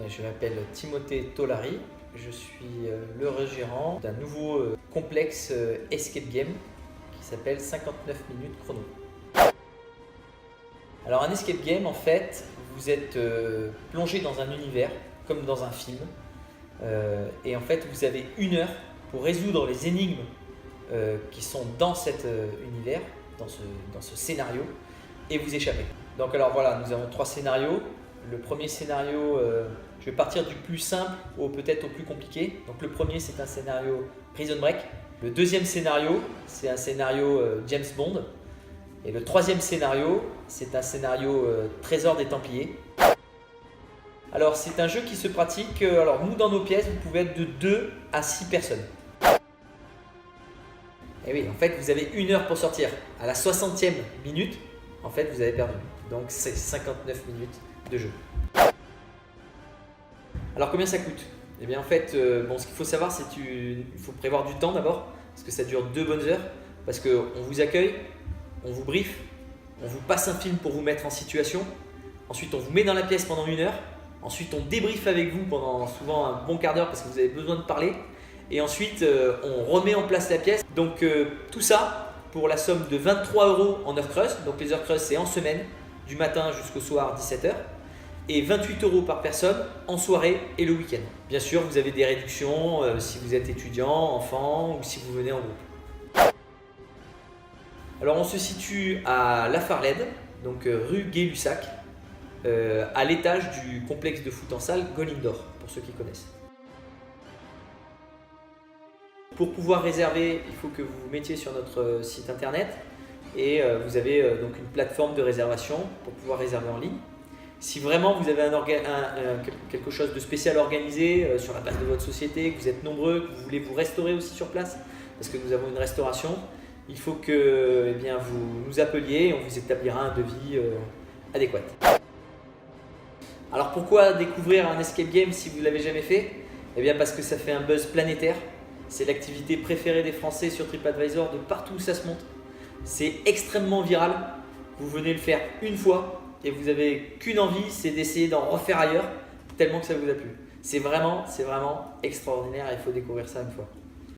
Je m'appelle Timothée Tolari, je suis le gérant d'un nouveau complexe escape game qui s'appelle 59 minutes chrono. Alors un escape game, en fait, vous êtes plongé dans un univers comme dans un film et en fait vous avez 1 heure pour résoudre les énigmes qui sont dans cet univers, dans ce scénario, et vous échapper. Donc alors voilà, nous avons 3 scénarios. Le premier scénario, je vais partir du plus simple peut-être au plus compliqué. Donc le premier, c'est un scénario Prison Break. Le deuxième scénario, c'est un scénario James Bond. Et le troisième scénario, c'est un scénario Trésor des Templiers. Alors c'est un jeu qui se pratique, alors nous dans nos pièces, vous pouvez être de 2 à 6 personnes. Et oui, en fait vous avez 1 heure pour sortir. À la 60e minute, en fait vous avez perdu. Donc c'est 59 minutes de jeu. Alors combien ça coûte? Eh bien en fait, ce qu'il faut savoir, c'est qu'il faut prévoir du temps d'abord, parce que ça dure 2 bonnes heures, parce qu'on vous accueille, on vous briefe, on vous passe un film pour vous mettre en situation, ensuite on vous met dans la pièce pendant 1 heure, ensuite on débriefe avec vous pendant souvent un bon quart d'heure parce que vous avez besoin de parler, et ensuite on remet en place la pièce. Donc tout ça pour la somme de 23 € en heure creuse, donc les heures creuses c'est en semaine, du matin jusqu'au soir 17h, et 28 € par personne en soirée et le week-end. Bien sûr, vous avez des réductions si vous êtes étudiant, enfant ou si vous venez en groupe. Alors on se situe à La Farlède, donc rue Gay-Lussac, à l'étage du complexe de foot en salle Golindor, pour ceux qui connaissent. Pour pouvoir réserver, il faut que vous vous mettiez sur notre site internet et vous avez donc une plateforme de réservation pour pouvoir réserver en ligne. Si vraiment vous avez quelque chose de spécial organisé sur la base de votre société, que vous êtes nombreux, que vous voulez vous restaurer aussi sur place, parce que nous avons une restauration, il faut que vous nous appeliez et on vous établira un devis adéquat. Alors pourquoi découvrir un escape game si vous ne l'avez jamais fait? Eh bien parce que ça fait un buzz planétaire. C'est l'activité préférée des Français sur TripAdvisor de partout où ça se monte. C'est extrêmement viral. Vous venez le faire une fois et vous n'avez qu'une envie, c'est d'essayer d'en refaire ailleurs tellement que ça vous a plu. C'est vraiment extraordinaire et il faut découvrir ça une fois.